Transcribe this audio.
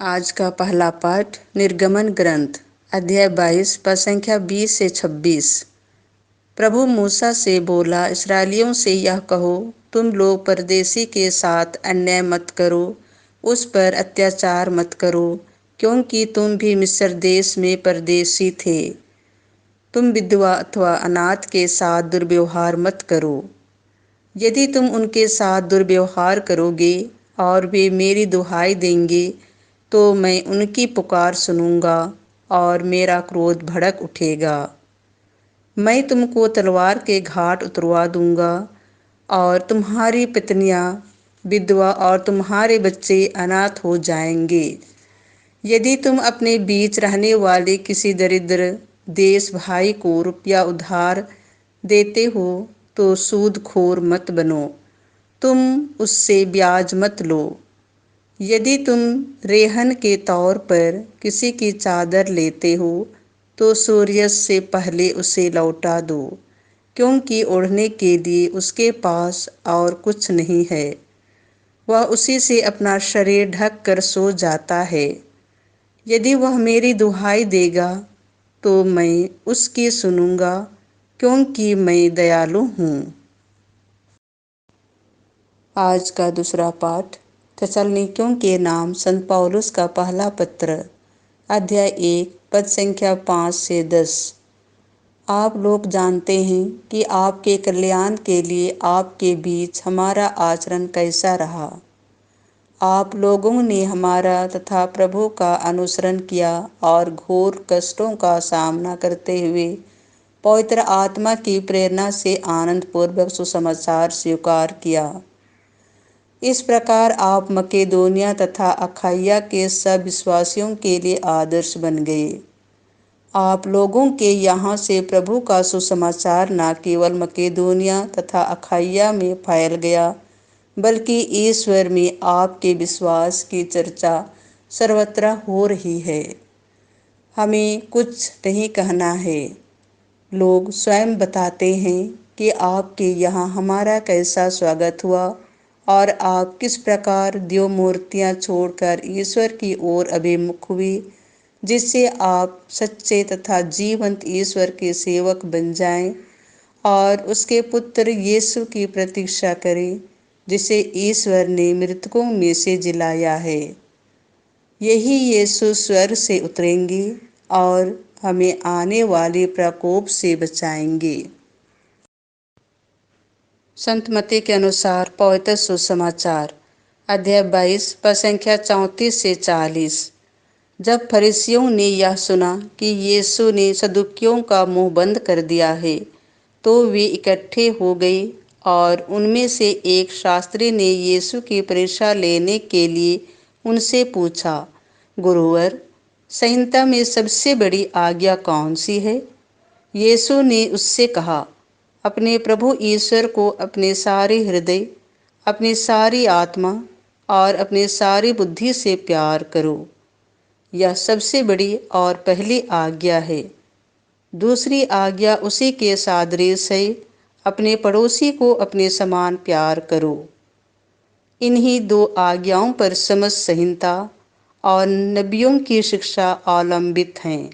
आज का पहला पाठ निर्गमन ग्रंथ अध्याय 22 पद संख्या 20 से 26। प्रभु मूसा से बोला, इस्राएलियों से यह कहो, तुम लोग परदेशी के साथ अन्याय मत करो, उस पर अत्याचार मत करो, क्योंकि तुम भी मिस्र देश में परदेशी थे। तुम विधवा अथवा अनाथ के साथ दुर्व्यवहार मत करो। यदि तुम उनके साथ दुर्व्यवहार करोगे और वे मेरी दुहाई देंगे, तो मैं उनकी पुकार सुनूंगा और मेरा क्रोध भड़क उठेगा। मैं तुमको तलवार के घाट उतरवा दूंगा और तुम्हारी पत्नियां विधवा और तुम्हारे बच्चे अनाथ हो जाएंगे। यदि तुम अपने बीच रहने वाले किसी दरिद्र देश भाई को रुपया उधार देते हो, तो सूदखोर मत बनो, तुम उससे ब्याज मत लो। यदि तुम रेहन के तौर पर किसी की चादर लेते हो, तो सूर्यास्त से पहले उसे लौटा दो, क्योंकि ओढ़ने के लिए उसके पास और कुछ नहीं है। वह उसी से अपना शरीर ढक कर सो जाता है। यदि वह मेरी दुहाई देगा, तो मैं उसकी सुनूंगा, क्योंकि मैं दयालु हूँ। आज का दूसरा पाठ थिस्सलुनीकियों के नाम संत पौलुस का पहला पत्र अध्याय 1 पद संख्या 5 से 10। आप लोग जानते हैं कि आपके कल्याण के लिए आपके बीच हमारा आचरण कैसा रहा। आप लोगों ने हमारा तथा प्रभु का अनुसरण किया और घोर कष्टों का सामना करते हुए पवित्र आत्मा की प्रेरणा से आनंद पूर्वक सुसमाचार स्वीकार किया। इस प्रकार आप मकेदोनिया तथा अखाया के सब विश्वासियों के लिए आदर्श बन गए। आप लोगों के यहाँ से प्रभु का सुसमाचार न केवल मकेदोनिया तथा अखाया में फैल गया, बल्कि ईश्वर में आपके विश्वास की चर्चा सर्वत्र हो रही है। हमें कुछ नहीं कहना है। लोग स्वयं बताते हैं कि आपके यहाँ हमारा कैसा स्वागत हुआ और आप किस प्रकार देव मूर्तियाँ छोड़कर ईश्वर की ओर अभिमुख हुए, जिससे आप सच्चे तथा जीवंत ईश्वर के सेवक बन जाएं और उसके पुत्र यीशु की प्रतीक्षा करें, जिसे ईश्वर ने मृतकों में से जिलाया है। यही यीशु स्वर्ग से उतरेंगे और हमें आने वाले प्रकोप से बचाएंगे। संत मत्ती के अनुसार पवित्र सुसमाचार अध्याय 22 पद संख्या 34 से 40। जब फरीसियों ने यह सुना कि यीशु ने सदुकियों का मुंह बंद कर दिया है, तो वे इकट्ठे हो गए और उनमें से एक शास्त्री ने यीशु की परीक्षा लेने के लिए उनसे पूछा, गुरुवर, संहिता में सबसे बड़ी आज्ञा कौन सी है? यीशु ने उससे कहा, अपने प्रभु ईश्वर को अपने सारे हृदय, अपनी सारी आत्मा और अपनी सारी बुद्धि से प्यार करो। यह सबसे बड़ी और पहली आज्ञा है। दूसरी आज्ञा उसी के सादृश है, अपने पड़ोसी को अपने समान प्यार करो। इन्हीं दो आज्ञाओं पर समस्त संहिता और नबियों की शिक्षा अवलंबित हैं।